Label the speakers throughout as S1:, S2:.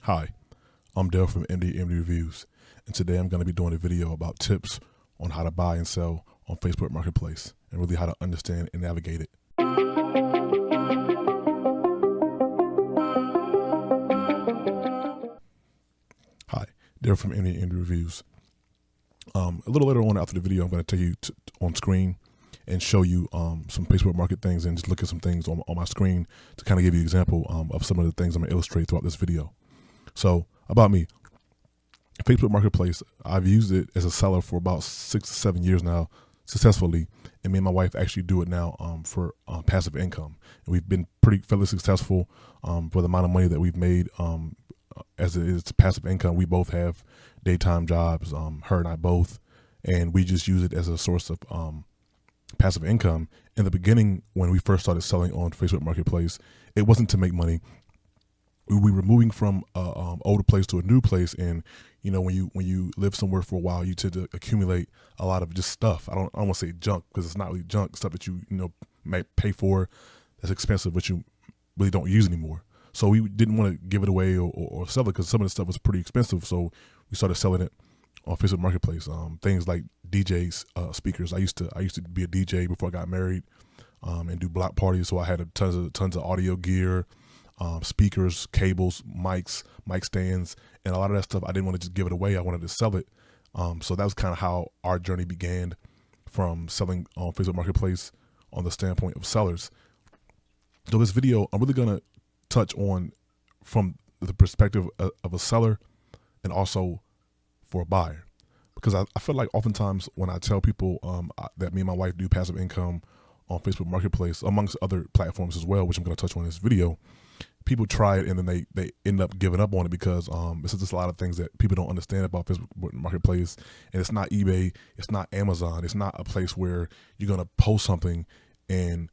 S1: Hi, I'm Dale from MD Reviews, and today I'm going to be doing a video about tips on how to buy and sell on Facebook Marketplace and really how to understand and navigate it. Hi, Dale from MD Reviews. A little later on after the video, I'm going to take you on screen and show you some Facebook Market things and just look at some things on my screen to kind of give you an example of some of the things I'm going to illustrate throughout this video. So, about me. Facebook Marketplace, I've used it as a seller for about 6 to 7 years now successfully, and me and my wife actually do it now for passive income. And we've been fairly successful for the amount of money that we've made as it is passive income. We both have daytime jobs, her and I both, and we just use it as a source of passive income. In the beginning, when we first started selling on Facebook Marketplace, it wasn't to make money. We were moving from older place to a new place, and you know, when you live somewhere for a while, you tend to accumulate a lot of just stuff. I don't want to say junk, because it's not really junk. Stuff that you might pay for that's expensive, but you really don't use anymore. So we didn't want to give it away or sell it, because some of the stuff was pretty expensive. So we started selling it on Facebook Marketplace. Things like DJs, speakers. I used to be a DJ before I got married, and do block parties. So I had tons of audio gear. Speakers, cables, mic stands, and a lot of that stuff I didn't want to just give it away. I wanted to sell it. So that was kind of how our journey began, from selling on Facebook Marketplace on the standpoint of sellers. So this video, I'm really going to touch on from the perspective of a seller and also for a buyer. Because I feel like oftentimes when I tell people that me and my wife do passive income on Facebook Marketplace, amongst other platforms as well, which I'm going to touch on in this video, people try it and then they end up giving up on it, because it's just a lot of things that people don't understand about Facebook Marketplace. And it's not eBay, it's not Amazon, it's not a place where you're gonna post something and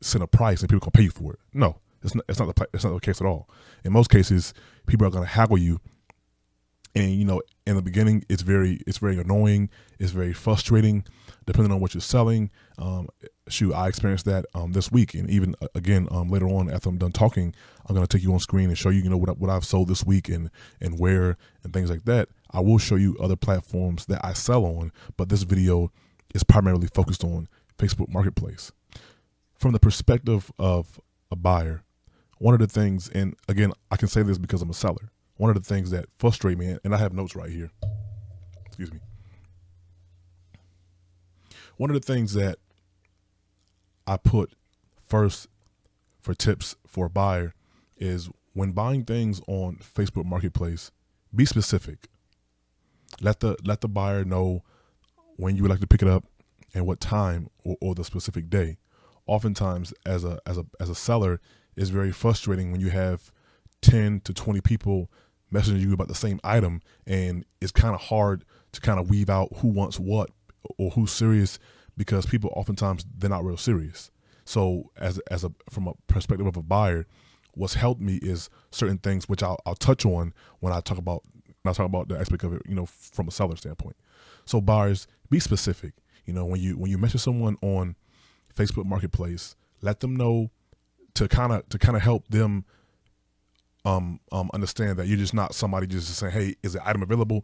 S1: send a price and people can pay you for it. No, it's not the case at all. In most cases, people are gonna haggle you, and in the beginning, it's very annoying, it's very frustrating, depending on what you're selling. I experienced that this week, and even again later on after I'm done talking, I'm going to take you on screen and show you what I've sold this week and where and things like that. I will show you other platforms that I sell on, but this video is primarily focused on Facebook Marketplace. From the perspective of a buyer, one of the things, and again I can say this because I'm a seller, one of the things that frustrate me, and I have notes right here, excuse me. One of the things that I put first for tips for a buyer is, when buying things on Facebook Marketplace, be specific. Let the buyer know when you would like to pick it up and what time or the specific day. Oftentimes, as a seller, it's very frustrating when you have 10 to 20 people messaging you about the same item, and it's kind of hard to kind of weave out who wants what or who's serious, because people oftentimes, they're not real serious. So from a perspective of a buyer, what's helped me is certain things which I'll touch on when I talk about the aspect of it, from a seller standpoint. So buyers, be specific. When you message someone on Facebook Marketplace, let them know to kind of help them understand that you're just not somebody just saying, hey, is the item available?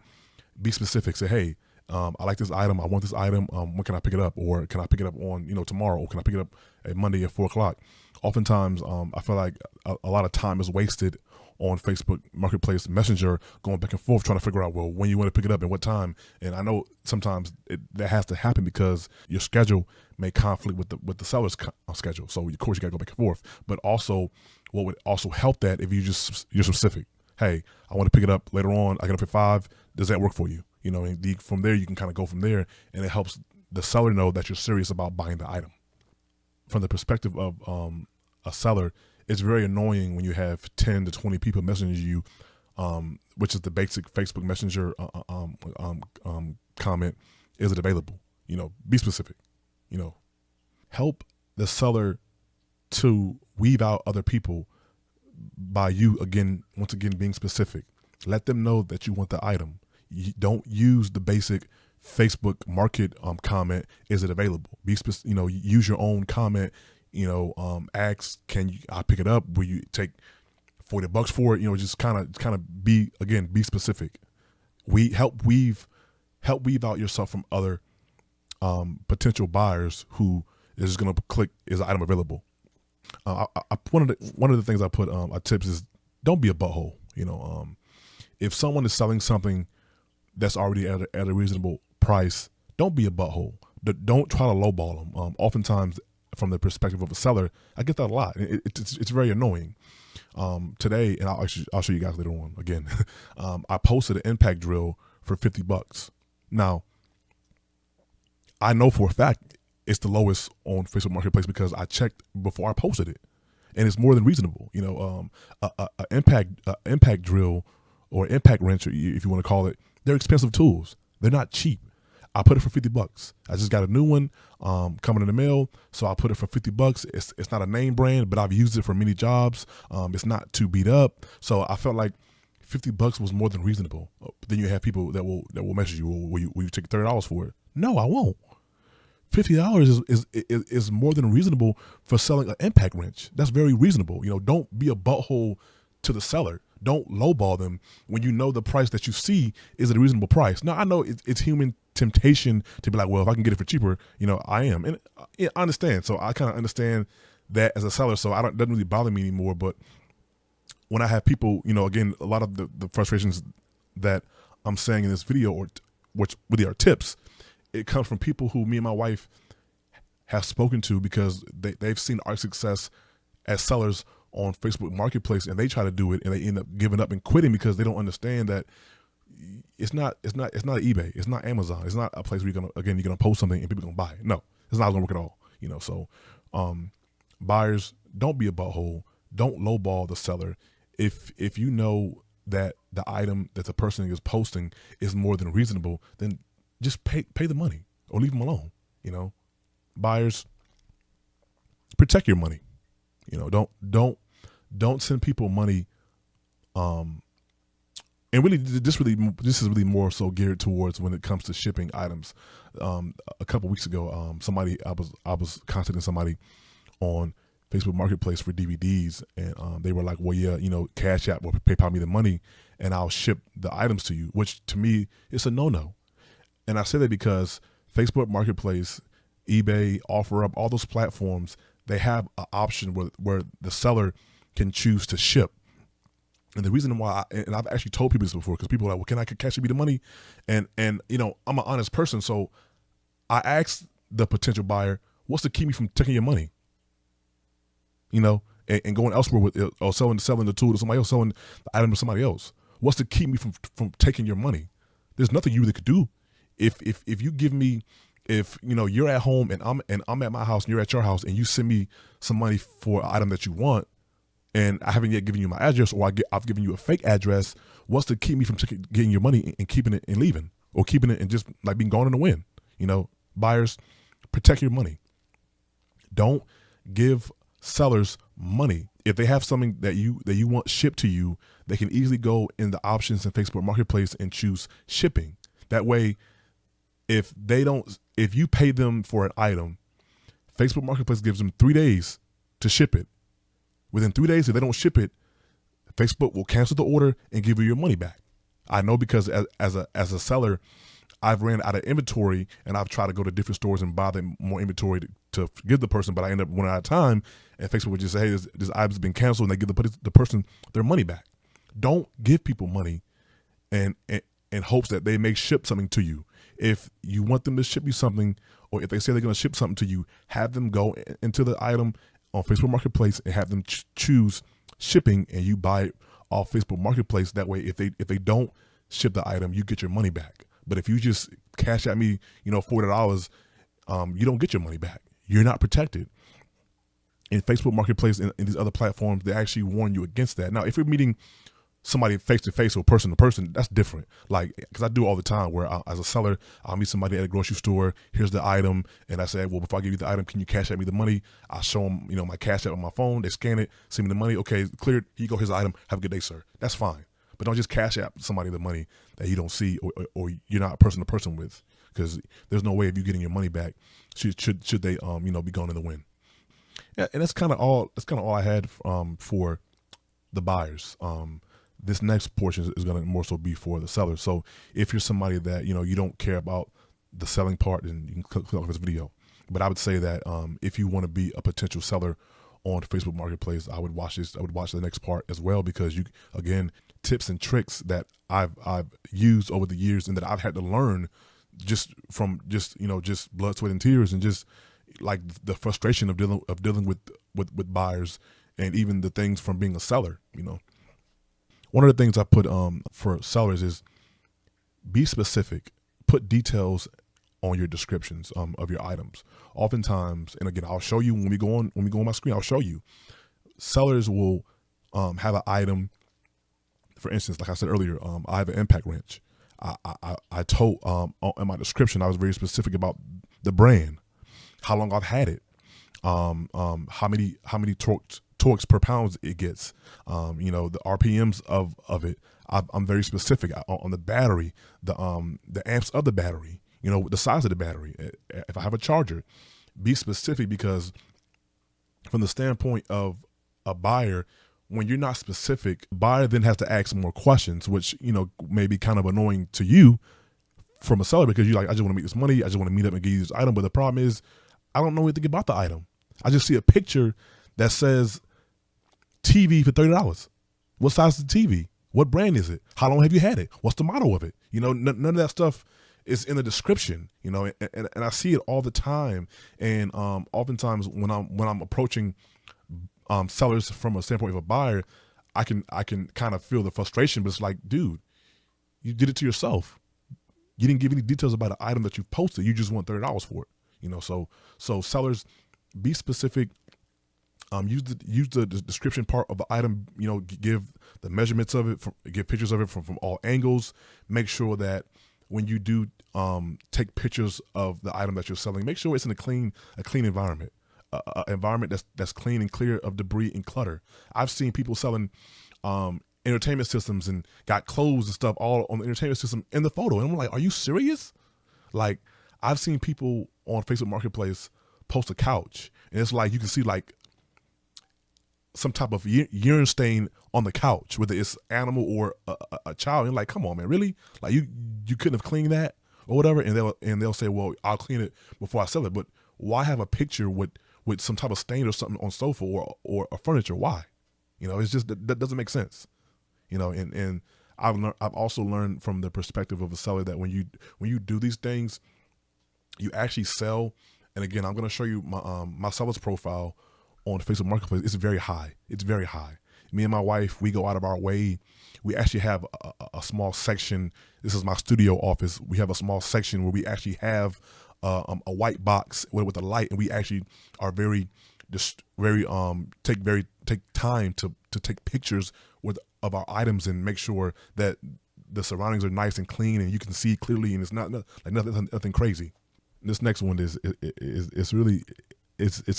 S1: Be specific. Say, hey, I like this item. I want this item. When can I pick it up? Or can I pick it up on, tomorrow? Or can I pick it up at Monday at 4 o'clock? Oftentimes, I feel like a lot of time is wasted on Facebook Marketplace Messenger, going back and forth, trying to figure out, well, when you want to pick it up and what time. And I know sometimes that has to happen because your schedule may conflict with the seller's schedule. So of course you got to go back and forth. But also, what would also help that if you're specific. Hey, I want to pick it up later on. I get up at 5. Does that work for you? And from there you can kind of go from there, and it helps the seller know that you're serious about buying the item. From the perspective of a seller, it's very annoying when you have 10 to 20 people messaging you, which is the basic Facebook Messenger comment. Is it available? Be specific. Help the seller to weave out other people by you, once again being specific. Let them know that you want the item. You don't use the basic Facebook Market comment. Is it available? Be specific. Use your own comment. Ask, I pick it up? Will you take $40 for it. Just kind of be specific. Help weave out yourself from other potential buyers who is just gonna click, is the item available. One of the things I put tips is, don't be a butthole. If someone is selling something that's already at a reasonable price, don't be a butthole. Don't try to lowball them. Oftentimes, from the perspective of a seller, I get that a lot. It's very annoying. Today, and I'll show you guys later on. Again, I posted an impact drill for $50. Now, I know for a fact it's the lowest on Facebook Marketplace because I checked before I posted it, and it's more than reasonable. A impact drill or impact wrench, if you want to call it, they're expensive tools. They're not cheap. I put it for $50. I just got a new one coming in the mail, so I put it for $50. It's not a name brand, but I've used it for many jobs. It's not too beat up, so I felt like $50 was more than reasonable. Then you have people that will message you, will you take $30 for it? No, I won't. $50 is more than reasonable for selling an impact wrench. That's very reasonable. Don't be a butthole to the seller. Don't lowball them when you know the price that you see is a reasonable price. Now, I know it's human temptation to be like, well, if I can get it for cheaper, I am. And I understand. So I kind of understand that as a seller. So it doesn't really bother me anymore. But when I have people, again, a lot of the frustrations that I'm saying in this video, which really are tips, it comes from people who me and my wife have spoken to because they've seen our success as sellers on Facebook Marketplace, and they try to do it, and they end up giving up and quitting because they don't understand that it's not eBay, it's not Amazon, it's not a place where you're gonna post something and people are gonna buy it. No, it's not gonna work at all. So buyers, don't be a butthole. Don't lowball the seller. If you know that the item that the person is posting is more than reasonable, then just pay the money or leave them alone. Buyers, protect your money. Don't send people money. And really, this is really more so geared towards when it comes to shipping items. A couple weeks ago, I was contacting somebody on Facebook Marketplace for DVDs, and they were like, well, yeah, Cash App will PayPal me the money and I'll ship the items to you, which to me is a no-no. And I say that because Facebook Marketplace, eBay, OfferUp, all those platforms, they have an option where the seller can choose to ship. And the reason why, and I've actually told people this before, because people are like, well, can I cash me the money? And I'm an honest person, so I asked the potential buyer, what's to keep me from taking your money? And going elsewhere with it, or selling the tool to somebody else, selling the item to somebody else. What's to keep me from taking your money? There's nothing you really could do. If you give me, if you're at home and I'm at my house and you're at your house and you send me some money for an item that you want, and I haven't yet given you my address, or I've given you a fake address, what's to keep me from getting your money and keeping it and leaving, or keeping it and just like being gone in the wind? Buyers, protect your money. Don't give sellers money. If they have something that you want shipped to you, they can easily go in the options in Facebook Marketplace and choose shipping. That way, if you pay them for an item, Facebook Marketplace gives them 3 days to ship it. Within 3 days, if they don't ship it, Facebook will cancel the order and give you your money back. I know because as a seller, I've ran out of inventory and I've tried to go to different stores and buy them more inventory to give the person, but I end up running out of time, and Facebook would just say, hey, this item's been canceled, and they give the person their money back. Don't give people money and in hopes that they may ship something to you. If you want them to ship you something, or if they say they're going to ship something to you, have them go into the item on Facebook Marketplace and have them choose shipping, and you buy it off Facebook Marketplace. That way, if they don't ship the item, you get your money back. But if you just cash at me, $40, you don't get your money back. You're not protected. In Facebook Marketplace and these other platforms, they actually warn you against that. Now, if you're meeting somebody face to face or person to person, that's different. Like, because I do all the time where as a seller, I'll meet somebody at a grocery store. Here's the item, and I say, well, before I give you the item, can you cash at me the money? I show them, my cash app on my phone. They scan it, send me the money. Okay, cleared. Here you go. Here's the item. Have a good day, sir. That's fine. But don't just cash app somebody the money that you don't see or you're not person to person with, because there's no way of you getting your money back. Should they be going in the wind? Yeah, and that's kind of all. That's kind of all I had for the buyers. This next portion is going to more so be for the sellers. So if you're somebody that, you don't care about the selling part, then you can click off this video. But I would say that if you want to be a potential seller on Facebook Marketplace, I would watch this. I would watch the next part as well, because again, tips and tricks that I've used over the years and that I've had to learn just from just blood, sweat, and tears, and just like the frustration of dealing with buyers, and even the things from being a seller. One of the things I put for sellers is be specific. Put details on your descriptions of your items. Oftentimes, and again, I'll show you when we go on my screen. I'll show you. Sellers will have an item. For instance, like I said earlier, I have an impact wrench. I told in my description, I was very specific about the brand, how long I've had it, how many torques per pound it gets, the RPMs of it. I'm very specific on the battery, the amps of the battery, the size of the battery. If I have a charger, be specific, because from the standpoint of a buyer, when you're not specific, buyer then has to ask more questions, which, may be kind of annoying to you from a seller, because you're like, I just want to make this money. I just want to meet up and give you this item. But the problem is, I don't know anything about the item. I just see a picture that says TV for $30. What size is the TV? What brand is it? How long have you had it? What's the model of it? None of that stuff is in the description, and I see it all the time. And oftentimes when I'm approaching sellers from a standpoint of a buyer, I can kind of feel the frustration, but it's like, dude, you did it to yourself. You didn't give any details about an item that you posted. You just want $30 for it. So sellers, be specific. Use the description part of the item. Give the measurements of it. Give pictures of it from all angles. Make sure that when you do take pictures of the item that you're selling, make sure it's in a clean environment. Environment that's clean and clear of debris and clutter. I've seen people selling entertainment systems and got clothes and stuff all on the entertainment system in the photo, and I'm like, are you serious? Like, I've seen people on Facebook Marketplace post a couch, and it's like you can see like some type of urine stain on the couch, whether it's animal or a child. And like, come on, man, really? Like you couldn't have cleaned that or whatever? And they'll say, well, I'll clean it before I sell it. But why have a picture with some type of stain or something on sofa or furniture? Why? It's just that doesn't make sense. And I've also learned from the perspective of a seller that when you do these things, you actually sell. And again, I'm going to show you my seller's profile on Facebook Marketplace. It's very high. It's very high. Me and my wife, we go out of our way. We actually have a small section. This is my studio office. We have a small section where we actually have a white box with a light, and we actually are take time to take pictures of our items and make sure that the surroundings are nice and clean and you can see clearly, and it's not like nothing crazy. This next one is really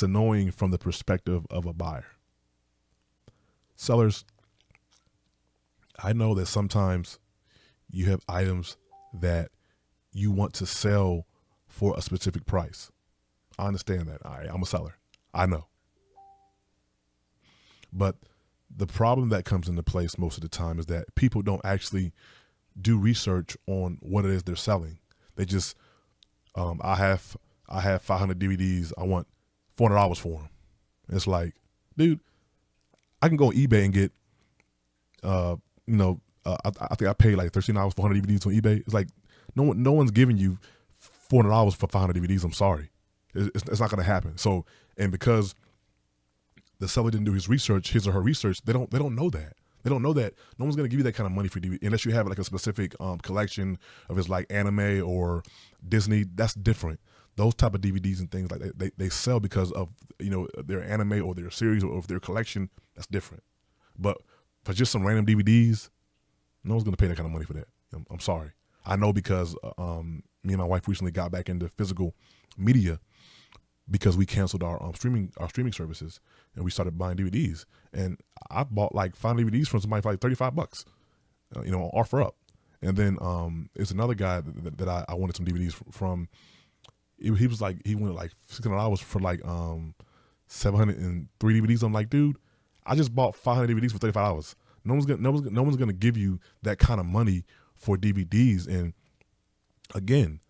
S1: annoying from the perspective of a buyer. Sellers, I know that sometimes you have items that you want to sell for a specific price. I understand that. I'm a seller. I know. But the problem that comes into place most of the time is that people don't actually do research on what it is they're selling. They just, I have 500 DVDs. I want $400 for them. It's like, dude, I can go on eBay and get, I think I paid like $13 for 100 DVDs on eBay. It's like, no one's giving you $400 for 500 DVDs. I'm sorry. It's not going to happen. So, and because the seller didn't do his or her research, they don't know that. They don't know that no one's going to give you that kind of money for DVD unless you have like a specific collection of his like anime or Disney. That's different. Those type of DVDs and things like that, they sell because of their anime or their series or their collection. That's different. But for just some random DVDs, no one's going to pay that kind of money for that. I'm sorry. I know because me and my wife recently got back into physical media because we canceled our streaming services and we started buying DVDs. And I bought like 5 DVDs from somebody for like $35, on OfferUp. And then it's another guy that I wanted some DVDs from. He was like, he wanted like $600 for like 703 DVDs. I'm like, dude, I just bought 500 DVDs for $35. No one's gonna give you that kind of money for DVDs. And again,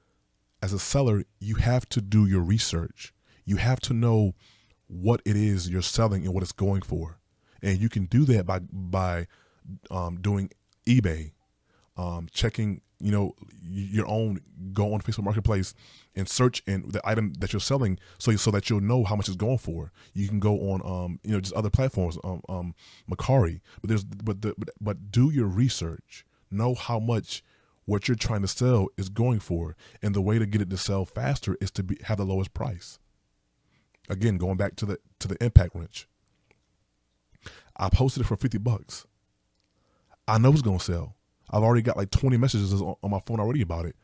S1: as a seller, you have to do your research. You have to know what it is you're selling and what it's going for, and you can do that by doing eBay, checking, your own. Go on Facebook Marketplace and search and the item that you're selling, so that you'll know how much it's going for. You can go on, just other platforms, Mercari. But do your research. Know how much what you're trying to sell is going for, and the way to get it to sell faster is to have the lowest price. Again, going back to the impact wrench, I posted it for $50. I know it's gonna sell. I've already got like 20 messages on my phone already about it,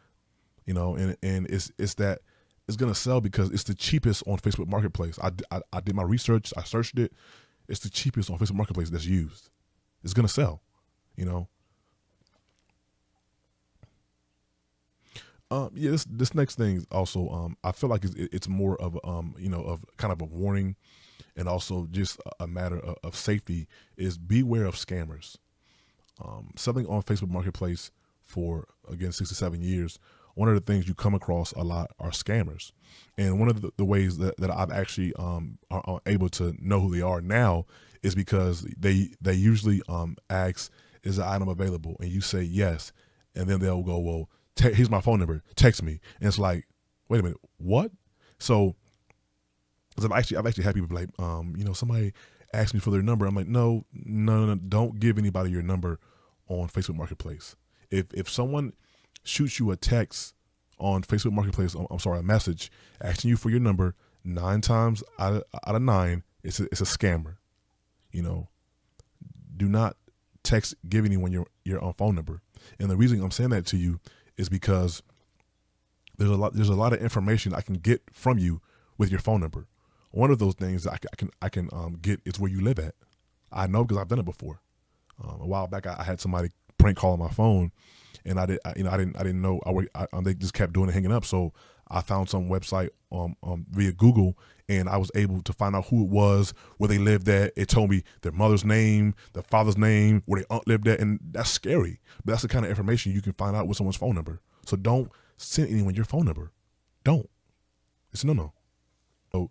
S1: and it's that it's gonna sell because it's the cheapest on Facebook Marketplace. I did my research. I searched it. It's the cheapest on Facebook Marketplace that's used. It's gonna sell, This next thing also, I feel like it's more of of kind of a warning, and also just a matter of safety. Is beware of scammers. Selling on Facebook Marketplace for, again, 67 years, one of the things you come across a lot are scammers. And one of the ways that I've actually are able to know who they are now is because they usually ask, is the item available? And you say yes, and then they'll go, well, here's my phone number, text me. And it's like, wait a minute, what? So, because I've actually had people be like, somebody asked me for their number. I'm like, no, don't give anybody your number on Facebook Marketplace. If someone shoots you a text on Facebook Marketplace, a message asking you for your number, 9 times out of 9, it's a scammer. Do not give anyone your phone number. And the reason I'm saying that to you is because there's a lot of information I can get from you with your phone number. One of those things I can get is where you live at. I know because I've done it before. A while back, I had somebody prank call on my phone, and I didn't know. They just kept doing it, hanging up. So I found some website via Google, and I was able to find out who it was, where they lived at. It told me their mother's name, their father's name, where their aunt lived at, and that's scary. But that's the kind of information you can find out with someone's phone number. So don't send anyone your phone number. Don't. It's no. So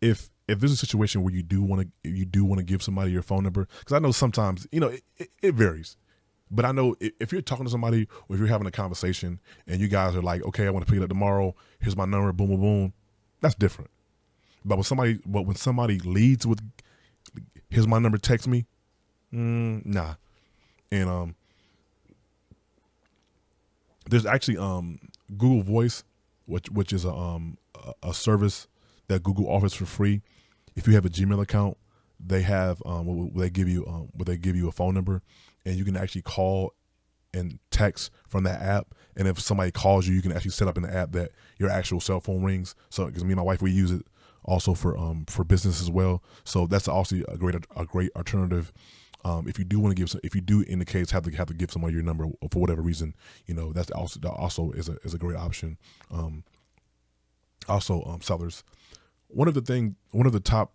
S1: if there's a situation where you do want to give somebody your phone number, because I know sometimes it varies. But I know if you're talking to somebody or if you're having a conversation and you guys are like, okay, I want to pick it up tomorrow. Here's my number. Boom, boom, boom. That's different. But when somebody leads with, here's my number, text me. Nah. And there's actually Google Voice, which is a service that Google offers for free. If you have a Gmail account, they have they give you a phone number, and you can actually call and text from that app. And if somebody calls you, you can actually set up in the app that your actual cell phone rings. So because me and my wife, we use it also for business as well. So that's also a great alternative. If you do want to if you do in the case have to give somebody your number for whatever reason, that also is a great option. Sellers. One of the top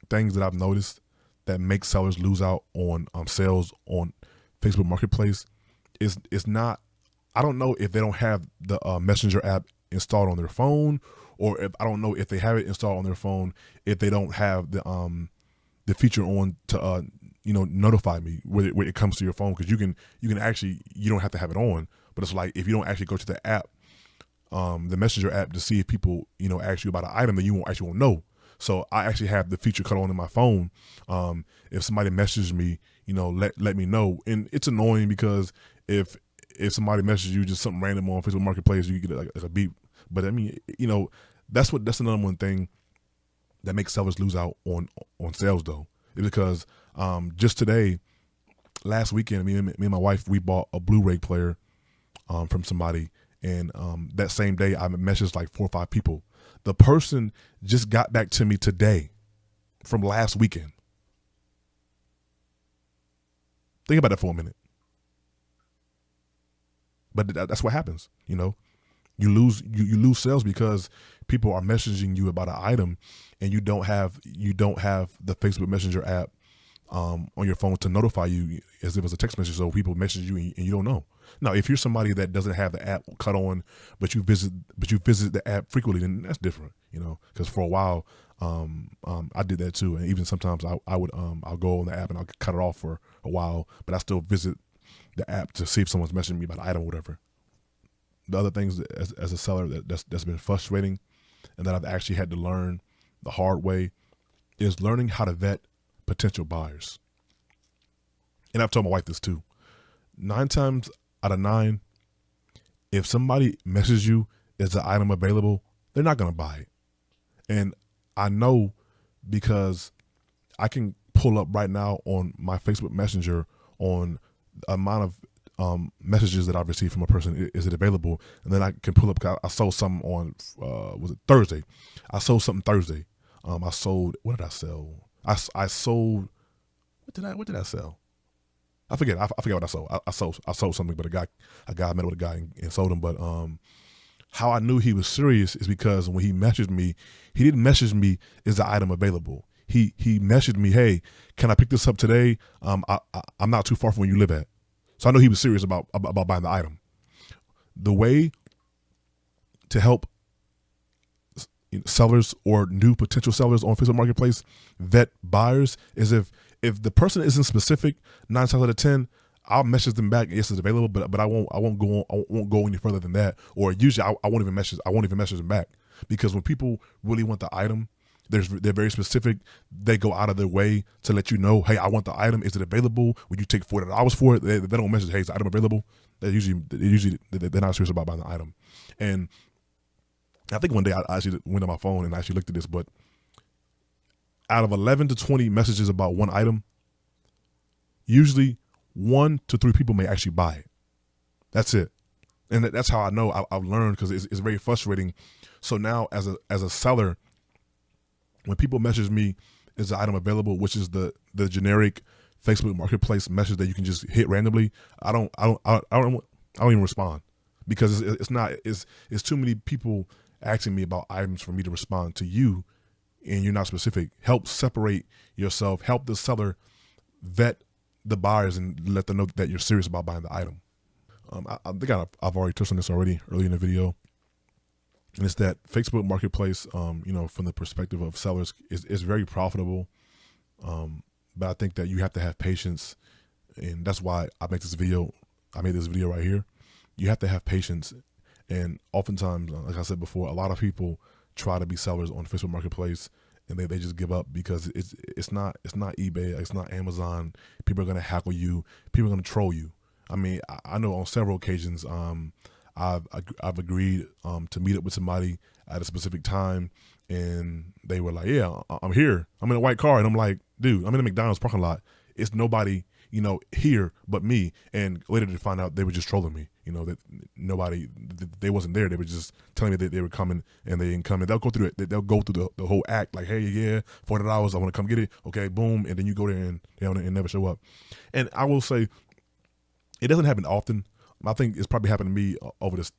S1: things that I've noticed that makes sellers lose out on sales on Facebook Marketplace is not. I don't know if they don't have the Messenger app installed on their phone, or I don't know if they have it installed on their phone, if they don't have the feature on to notify me when it comes to your phone, because you can actually, you don't have to have it on, but it's like if you don't actually go to the app, the Messenger app, to see if people ask you about an item, then you won't know. So I actually have the feature cut on in my phone. If somebody messages me, let me know. And it's annoying because if somebody messages you just something random on Facebook Marketplace, you get like a beep. But I mean, that's another one thing that makes sellers lose out on sales though, is because just today, last weekend, me and my wife, we bought a Blu-ray player from somebody, and that same day I messaged like 4 or 5 people. The person just got back to me today from last weekend. Think about that for a minute. But that's what happens. You lose sales because people are messaging you about an item, and you don't have the Facebook Messenger app on your phone to notify you as if it's a text message, so people message you and you don't know. Now, if you're somebody that doesn't have the app cut on, but you visit the app frequently, then that's different, because for a while, I did that too. And even sometimes I'll go on the app and I'll cut it off for a while, but I still visit the app to see if someone's messaging me about an item or whatever. The other things as a seller that's been frustrating and that I've actually had to learn the hard way is learning how to vet potential buyers. And I've told my wife this too. 9 times out of 9, if somebody messages you, is the item available, they're not going to buy it. And I know because I can pull up right now on my Facebook Messenger on the amount of messages that I've received from a person. Is it available? And then I can pull up, I sold something on, was it Thursday? I sold something Thursday. I sold, what did I sell? I sold, what did I sell? I forget what I sold. I sold something, but I met with a guy and sold him. But how I knew he was serious is because when he messaged me, he didn't message me, is the item available? He messaged me, hey, can I pick this up today? I'm not too far from where you live at. So I know he was serious about buying the item. The way to help sellers or new potential sellers on Facebook Marketplace vet buyers is if the person isn't specific, 9 times out of 10, I'll message them back. Yes, it's available, but I won't go any further than that. Or usually I won't even message them back, because when people really want the item, they're very specific. They go out of their way to let you know, hey, I want the item. Is it available? Would you take $40 for it? They don't message, hey, is the item available? They're not serious about buying the item. And I think one day I actually went on my phone and I actually looked at this, but out of 11 to 20 messages about one item, usually 1 to 3 people may actually buy it. That's it. And that's how I know I've learned, because it's very frustrating. So now as a seller, when people message me, is the item available, which is the generic Facebook Marketplace message that you can just hit randomly, I don't even respond, because it's too many people asking me about items for me to respond to you, and you're not specific. Help separate yourself. Help the seller vet the buyers and let them know that you're serious about buying the item. I think I've already touched on this already earlier in the video, and it's that Facebook Marketplace, from the perspective of sellers, is very profitable. But I think that you have to have patience, and that's why I made this video right here. You have to have patience. And oftentimes, like I said before, a lot of people try to be sellers on Facebook Marketplace, and they just give up because it's not eBay, it's not Amazon. People are gonna hackle you. People are gonna troll you. I mean, I know on several occasions, I've agreed to meet up with somebody at a specific time, and they were like, "Yeah, I'm here. I'm in a white car," and I'm like, "Dude, I'm in a McDonald's parking lot. It's nobody, here but me." And later to find out they were just trolling me. That nobody, they wasn't there. They were just telling me that they were coming, and they didn't come. And they'll go through it. They'll go through the whole act, like, "Hey, yeah, $40, I want to come get it." Okay, boom, and then you go there and and never show up. And I will say, it doesn't happen often. I think it's probably happened to me over the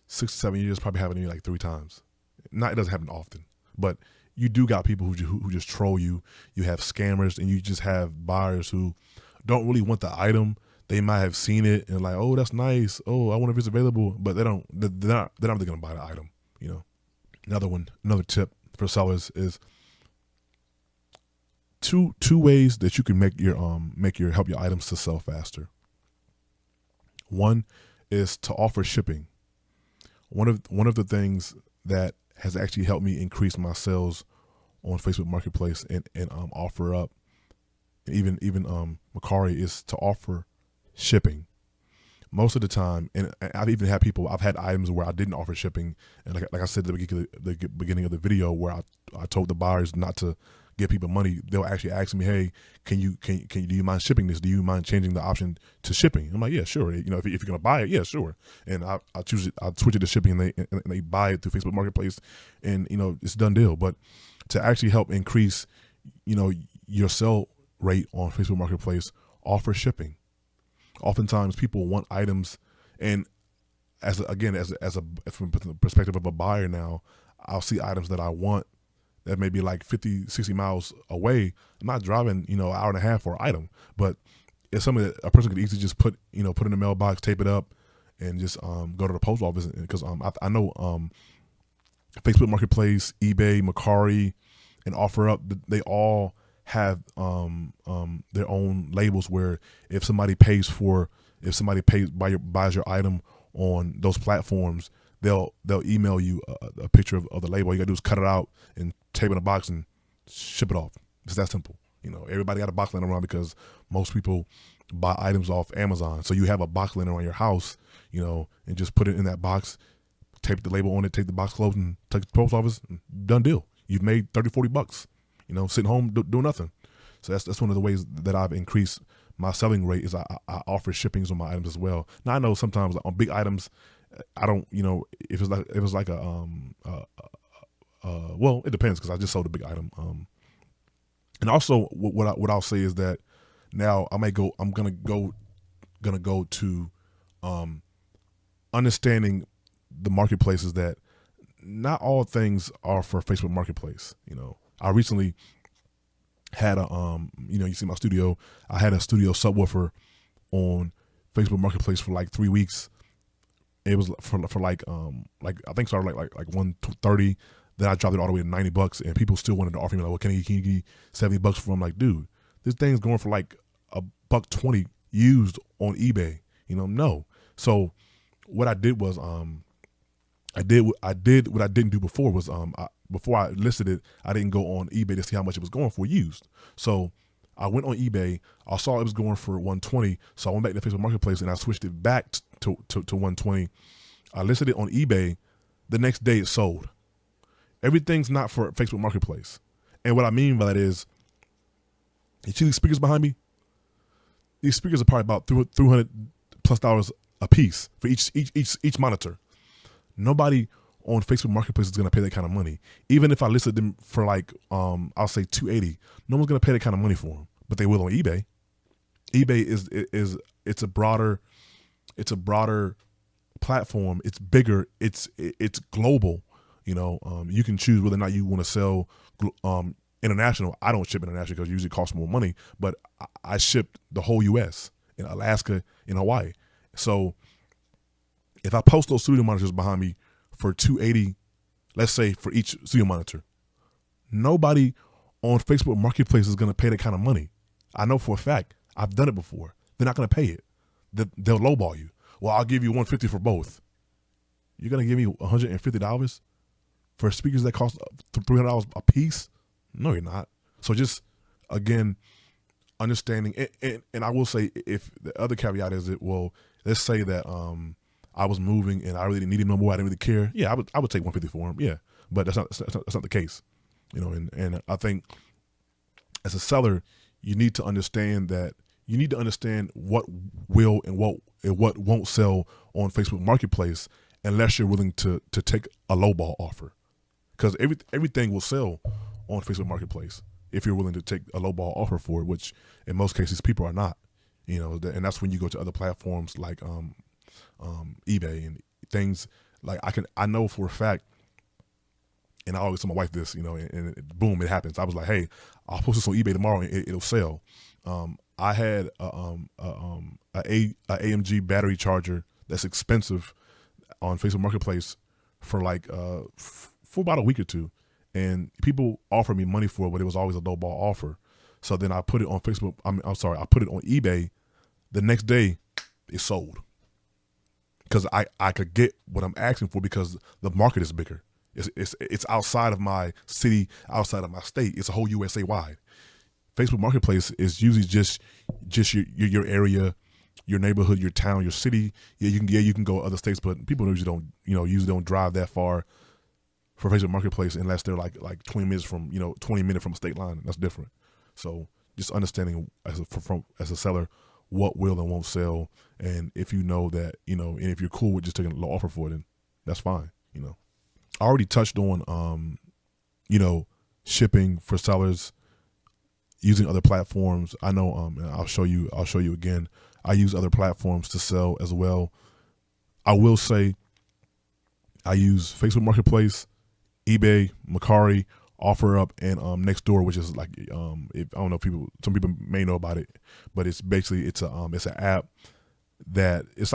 S1: 6 to 7 years. Probably happened to me like 3 times. It doesn't happen often, but you do got people who just troll you. You have scammers, and you just have buyers who don't really want the item. They might have seen it and like, "Oh, that's nice. Oh, I wonder if it's available," but they're not really gonna buy the item. Another tip for sellers is two ways that you can help your items to sell faster. One is to offer shipping. One of the things that has actually helped me increase my sales on Facebook Marketplace and OfferUp, even Mercari, is to offer shipping. Most of the time, and I've even had I've had items where I didn't offer shipping, and like I said at the beginning of the video, where I told the buyers not to give people money. They'll actually ask me, "Hey, do you mind shipping this? Do you mind changing the option to shipping?" I'm like, "Yeah, sure. If you're gonna buy it, yeah, sure." And I switch it to shipping, and they buy it through Facebook Marketplace, and it's a done deal. But to actually help increase, your sell rate on Facebook Marketplace, offer shipping. Oftentimes people want items, and from the perspective of a buyer now, I'll see items that I want, that may be like 50, 60 miles away. I'm not driving, an hour and a half for an item, but it's something that a person could easily just put in the mailbox, tape it up, and just go to the post office. Because I know Facebook Marketplace, eBay, Mercari, and OfferUp, they all have their own labels where if somebody buys your item on those platforms, they'll email you a picture of the label. All you gotta do is cut it out and tape it in a box and ship it off. It's that simple. Everybody got a box laying around because most people buy items off Amazon. So you have a box laying around your house, and just put it in that box, tape the label on it, take the box closed, and take it to the post office. Done deal. You've made $30-$40, sitting home doing nothing. So that's one of the ways that I've increased my selling rate is I offer shippings on my items as well. Now I know sometimes on big items, I don't, if it's like a well, it depends because I just sold a big item. And also what I'll say is that now I'm gonna go to understanding the marketplaces that not all things are for Facebook Marketplace. I recently had you see my studio. I had a studio subwoofer on Facebook Marketplace for like 3 weeks. It was for like I think started like $130. Then I dropped it all the way to $90, and people still wanted to offer me like, well, can you give me $70 for? I'm like, dude, this thing's going for like $120 used on eBay. No. So what I did was I did what I didn't do before was before I listed it, I didn't go on eBay to see how much it was going for used. So I went on eBay. I saw it was going for $120, so I went back to Facebook Marketplace and I switched it back to $120. I listed it on eBay. The next day it sold. Everything's not for Facebook Marketplace. And what I mean by that is, you see these speakers behind me? These speakers are probably about $300+ a piece for each monitor. Nobody on Facebook Marketplace is going to pay that kind of money. Even if I listed them for like, I'll say $280, no one's going to pay that kind of money for them, but they will on eBay. eBay it's a broader platform. It's bigger. It's global. You can choose whether or not you want to sell international. I don't ship international because it usually costs more money, but I ship the whole U.S. in Alaska, in Hawaii. So if I post those studio monitors behind me for $280, let's say for each studio monitor, nobody on Facebook Marketplace is going to pay that kind of money. I know for a fact. I've done it before. They're not going to pay it. They'll lowball you. Well, I'll give you $150 for both. You're going to give me $150 for speakers that cost $300 a piece? No, you're not. So just, again, understanding. And I will say, if the other caveat is that, well, let's say that I was moving and I really didn't need him no more. I didn't really care. Yeah, I would take $150 for him. Yeah, but that's not the case. And I think as a seller, you need to understand that you need to understand what will and what won't sell on Facebook Marketplace unless you're willing to take a lowball offer, because everything will sell on Facebook Marketplace if you're willing to take a lowball offer for it, which in most cases people are not. And that's when you go to other platforms like eBay and things like I know for a fact, and I always tell my wife this, and boom, it happens. I was like, hey, I'll post this on eBay tomorrow and it'll sell. I had a AMG battery charger that's expensive on Facebook Marketplace for like for about a week or two, and people offered me money for it, but it was always a low ball offer. So then I put it on Facebook. I put it on eBay. The next day, it sold because I could get what I'm asking for because the market is bigger. It's outside of my city, outside of my state. It's a whole USA wide. Facebook Marketplace is usually just your area, your neighborhood, your town, your city. Yeah, you can go other states, but people usually don't drive that far for Facebook Marketplace unless they're like 20 minutes from 20 minutes from a state line. That's different. So just understanding as a seller what will and won't sell, and if you know that and if you're cool with just taking a low offer for it, then that's fine. I already touched on shipping for sellers using other platforms. I know and I'll show you again. I use other platforms to sell as well. I will say I use Facebook Marketplace, eBay, Mercari, OfferUp and Nextdoor, which is like if, I don't know if some people may know about it, but it's basically it's an app that it's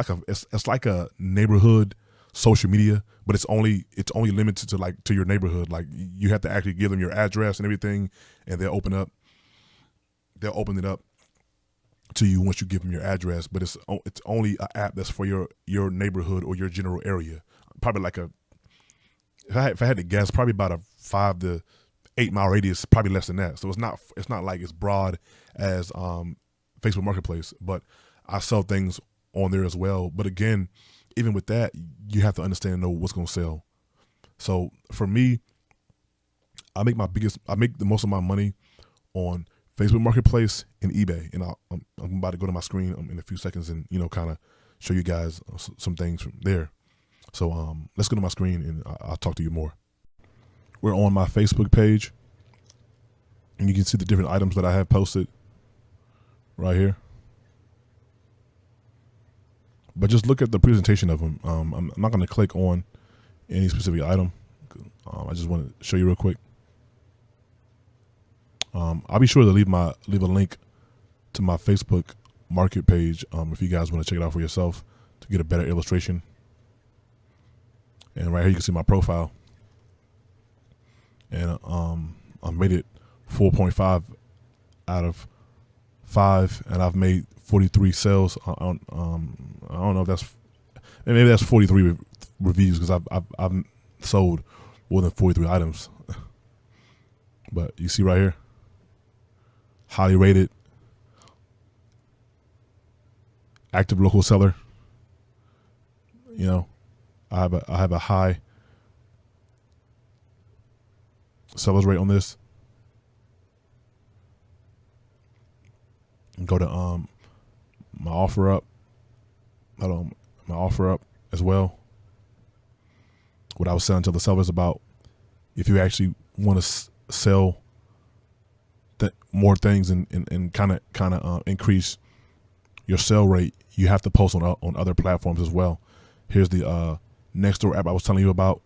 S1: like a neighborhood social media, but it's only limited to your neighborhood. Like you have to actually give them your address and everything, and they'll open it up to you once you give them your address. But it's only an app that's for your neighborhood or your general area. Probably like if I had to guess, probably about a 5 to 8 mile radius, probably less than that. So it's not like it's broad as Facebook Marketplace, but I sell things on there as well. But again, even with that, you have to understand and know what's going to sell. So for me, I make the most of my money on Facebook Marketplace and eBay. And I'm about to go to my screen in a few seconds and, kind of show you guys some things from there. So let's go to my screen and I'll talk to you more. We're on my Facebook page, and you can see the different items that I have posted right here. But just look at the presentation of them. I'm not going to click on any specific item. I just want to show you real quick. I'll be sure to leave a link to my Facebook Market page if you guys want to check it out for yourself to get a better illustration. And right here you can see my profile. And I made it 4.5 out of 5, and I've made 43 sales. I don't know if maybe that's 43 reviews, because I've sold more than 43 items. But you see right here, highly rated, active local seller. I have a high seller's rate on this. And go to my OfferUp. My OfferUp as well. What I was selling to the sellers about, if you actually want to sell more things and kind of increase your sell rate, you have to post on other platforms as well. Here's the Nextdoor app I was telling you about.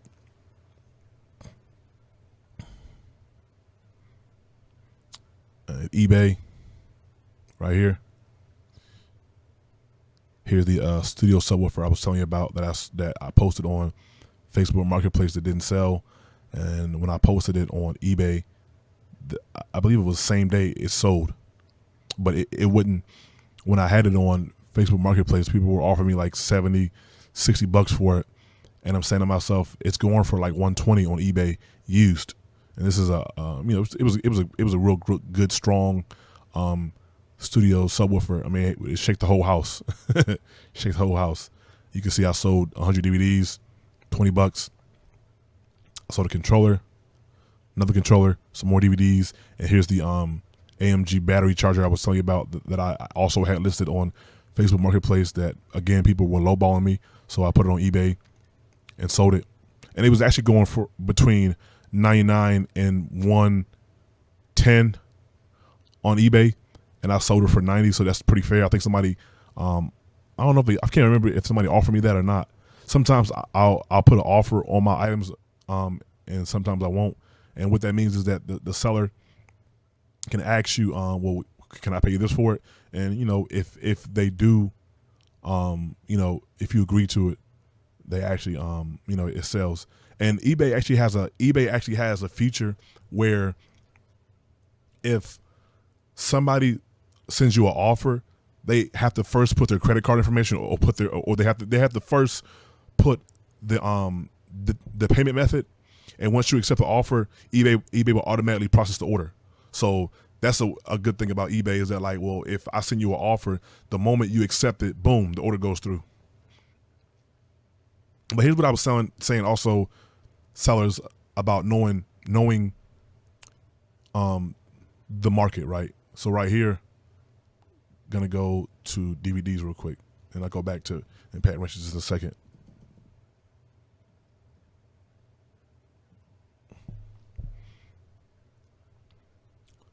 S1: eBay, right here. Here's the studio subwoofer I was telling you about that I posted on Facebook Marketplace that didn't sell, and when I posted it on eBay, I believe it was the same day it sold, but it wouldn't. When I had it on Facebook Marketplace, people were offering me like $70, $60 for it, and I'm saying to myself, it's going for like $120 on eBay used. And this is it was a real good, strong studio subwoofer. I mean, it shake the whole house. Shake the whole house. You can see I sold 100 DVDs, $20. I sold a controller, another controller, some more DVDs, and here's the AMG battery charger I was telling you about that I also had listed on Facebook Marketplace. That again, people were lowballing me, so I put it on eBay and sold it, and it was actually going for between $99 and $110 on eBay, and I sold it for $90, so that's pretty fair. I think somebody, I don't know I can't remember if somebody offered me that or not. Sometimes I'll put an offer on my items, and sometimes I won't. And what that means is that the seller can ask you, well, can I pay you this for it? And if they do, if you agree to it, they actually it sells. And eBay actually has a feature where if somebody sends you an offer, they have to first put their credit card information or they have to first put the payment method. And once you accept the offer, eBay will automatically process the order. So that's a good thing about eBay, is that, like, well, if I send you an offer, the moment you accept it, boom, the order goes through. But here's what I was saying also, sellers, about knowing the market, right? So right here, gonna go to DVDs real quick, and I'll go back to and patent wrenches just in a second.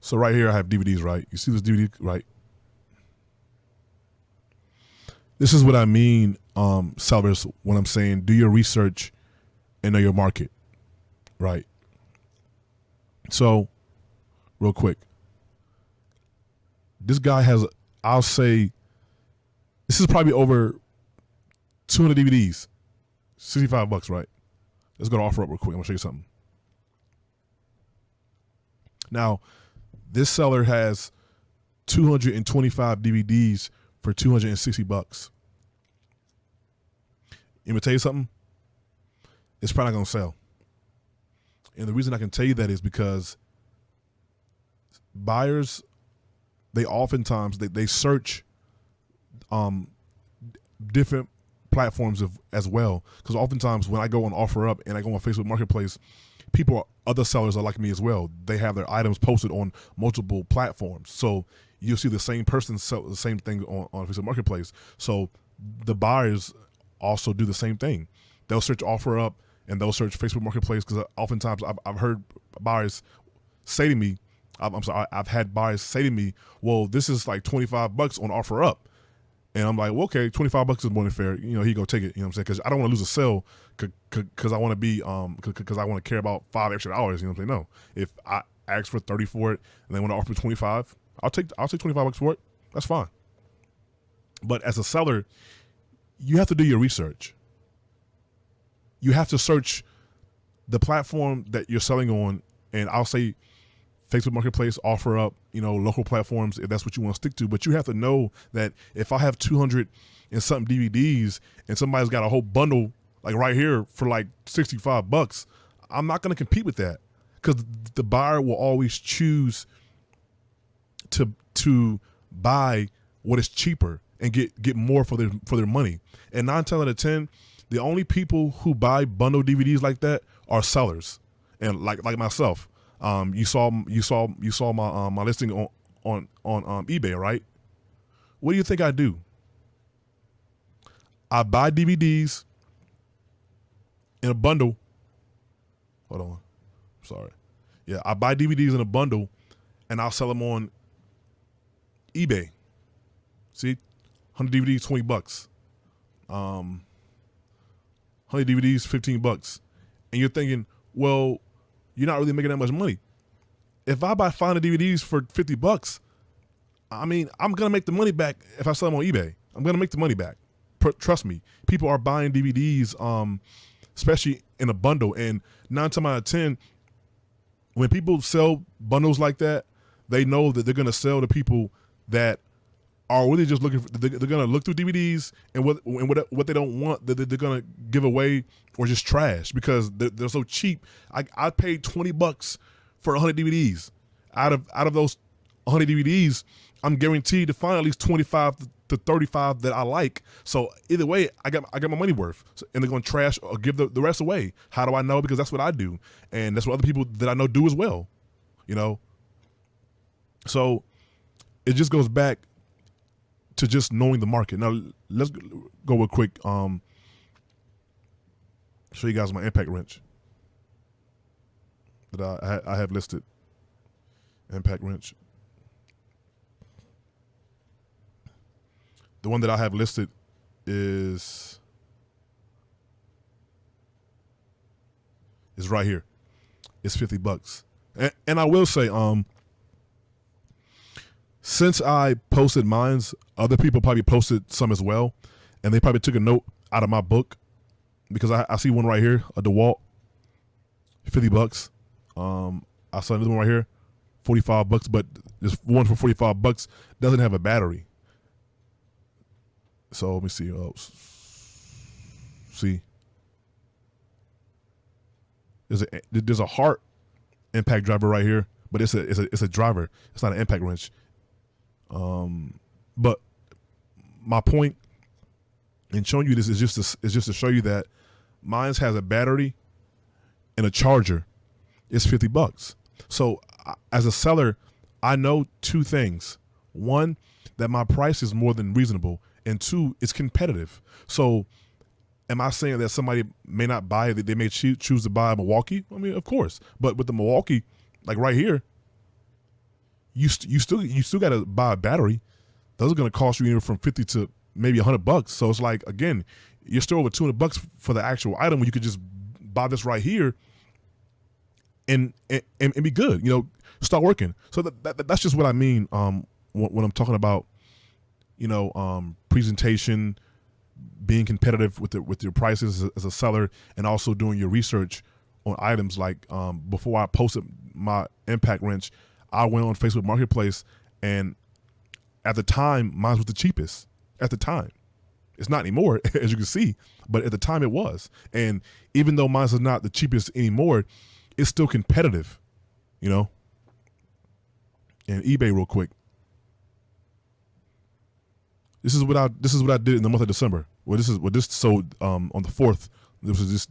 S1: So right here I have DVDs, right? You see this DVD, right? This is what I mean, sellers, when I'm saying do your research and know your market, right? So, real quick, this guy has, I'll say, this is probably over 200 DVDs, $65, right? Let's go to OfferUp real quick. I'm gonna show you something. Now, this seller has 225 DVDs for $260. Let me tell you something. It's probably not gonna sell, and the reason I can tell you that is because buyers, they oftentimes they search different platforms as well, because oftentimes when I go on OfferUp and I go on Facebook Marketplace, other sellers are like me as well. They have their items posted on multiple platforms, so you'll see the same person sell the same thing on Facebook Marketplace. So the buyers also do the same thing. They'll search OfferUp and they'll search Facebook Marketplace, because oftentimes I've heard buyers say to me, I've had buyers say to me, well, this is like $25 on OfferUp. And I'm like, well, okay, $25 is more than fair. You know, he go take it. You know what I'm saying? Because I don't want to lose a sale, because I want to be, because I want to care about $5 extra. You know what I'm saying? No, if I ask for 30 for it and they want to offer me 25, I'll take $25 for it. That's fine. But as a seller, you have to do your research. You have to search the platform that you're selling on, and I'll say Facebook Marketplace, OfferUp, local platforms, if that's what you want to stick to. But you have to know that if I have 200 and something DVDs and somebody's got a whole bundle like right here for like $65, I'm not going to compete with that, because the buyer will always choose to buy what is cheaper and get more for their money. And 9 times out of 10, the only people who buy bundle DVDs like that are sellers, and like myself. You saw my listing on eBay, right? What do you think I do? I buy DVDs in a bundle. Hold on, sorry. Yeah, I buy DVDs in a bundle, and I'll sell them on eBay. See, 100 DVDs, $20. 100 DVDs, $15. And you're thinking, well, you're not really making that much money. If I buy 500 DVDs for $50, I mean, I'm going to make the money back if I sell them on eBay. I'm going to make the money back. Trust me. People are buying DVDs, especially in a bundle. And 9 times out of 10, when people sell bundles like that, they know that they're going to sell to people that are really just looking for, they're going to look through DVDs, and what they don't want, that they're going to give away or just trash, because they're so cheap. I paid $20 for 100 DVDs. Out of those 100 DVDs, I'm guaranteed to find at least 25 to 35 that I like. So either way, I got my money worth. And they're going to trash or give the rest away. How do I know? Because that's what I do, and that's what other people that I know do as well. So it just goes back to just knowing the market. Now let's go real quick. Show you guys my impact wrench that I have listed. Impact wrench. The one that I have listed is right here. It's $50. And I will say, since I posted mines, other people probably posted some as well, and they probably took a note out of my book, because I see one right here, a DeWalt, $50. I saw another one right here, $45, but this one for $45 doesn't have a battery. So let me see. See, there's a Hart impact driver right here, but it's a driver. It's not an impact wrench. But my point in showing you this is just to show you that mine has a battery and a charger. It's $50. So as a seller, I know two things. One, that my price is more than reasonable, and two, it's competitive. So am I saying that somebody may not buy it, that they may choose to buy a Milwaukee? I mean, of course. But with the Milwaukee, like right here, you still got to buy a battery. Those are going to cost you anywhere from $50 to maybe $100. So it's like, again, you're still over $200 for the actual item, when you could just buy this right here and be good. Start working. So that's just what I mean. When I'm talking about, presentation, being competitive with your prices as a seller, and also doing your research on items. Like before I posted my impact wrench, I went on Facebook Marketplace, and at the time, mine was the cheapest. At the time, it's not anymore, as you can see, but at the time it was. And even though mine is not the cheapest anymore, it's still competitive, And eBay, real quick. This is what I did in the month of December. Well, this sold on the 4th. This was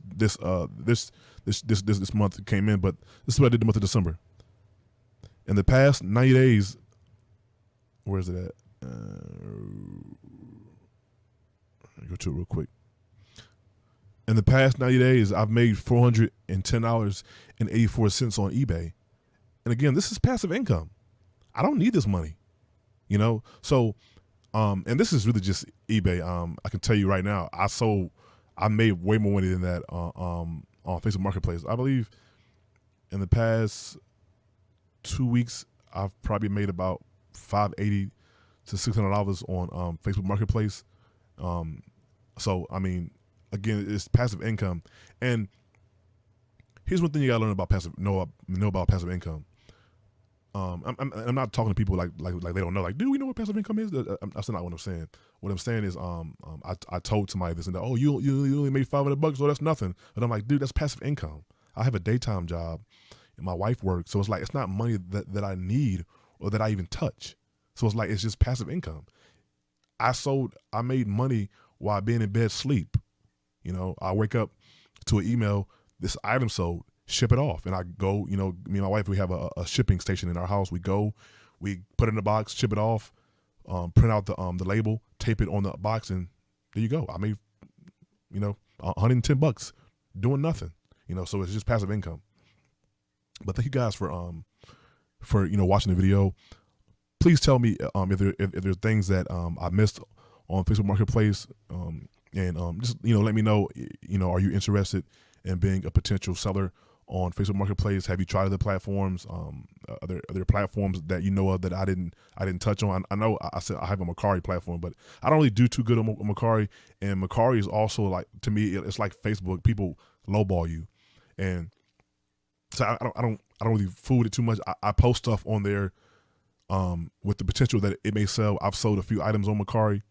S1: this month came in, but this is what I did in the month of December. In the past 90 days, where is it at? Go to it real quick. In the past 90 days, I've made $410.84 on eBay. And again, this is passive income. I don't need this money, So, and this is really just eBay. I can tell you right now, I made way more money than that on Facebook Marketplace. I believe in the past 2 weeks, I've probably made about $580 to $600 on Facebook Marketplace. So I mean, again, it's passive income. And here's one thing you gotta learn about know about passive income. I'm not talking to people like they don't know. Like, do we know what passive income is? That's not what I'm saying. What I'm saying is, I told somebody this, and oh, you only made $500, so that's nothing. But I'm like, dude, that's passive income. I have a daytime job, and my wife works, so it's like it's not money that I need or that I even touch. So it's like it's just passive income. I made money while being in bed sleep. I wake up to an email, this item sold. Ship it off, and I go. Me and my wife, we have a shipping station in our house. We go, we put it in the box, ship it off, print out the label, tape it on the box, and there you go. I made $110 doing nothing. So it's just passive income. But thank you guys for watching the video. Please tell me if there's things that I missed on Facebook Marketplace, and just let me know. Are you interested in being a potential seller on Facebook Marketplace? Have you tried other platforms? Are there platforms that you know of that I didn't touch on? I know I said I have a Mercari platform, but I don't really do too good on Mercari. And Mercari is also, like, to me, it's like Facebook. People lowball you, and so I don't really fool with it too much. I post stuff on there with the potential that it may sell. I've sold a few items on Mercari,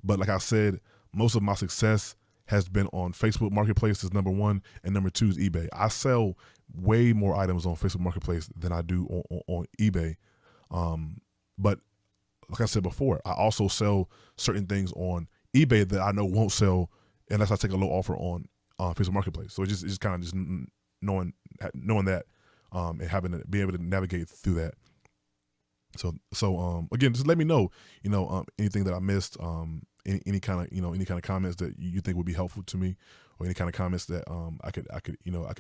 S1: but like I said, most of my success has been on Facebook Marketplace is number one, and number two is eBay. I sell way more items on Facebook Marketplace than I do on eBay. But like I said before, I also sell certain things on eBay that I know won't sell unless I take a low offer on Facebook Marketplace. So it's just kind of just knowing that and having to be able to navigate through that. So again, just let me know, anything that I missed, any kind of comments that you think would be helpful to me, or any kind of comments that I could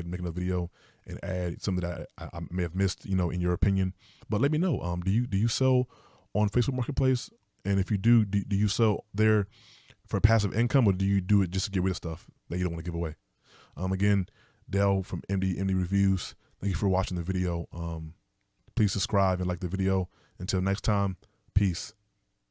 S1: make another video and add something that I may have missed, in your opinion. But let me know. Do you sell on Facebook Marketplace? And if you do you sell there for passive income, or do you do it just to get rid of stuff that you don't want to give away? Again, Dell from MD Reviews. Thank you for watching the video. Please subscribe and like the video. Until next time, peace.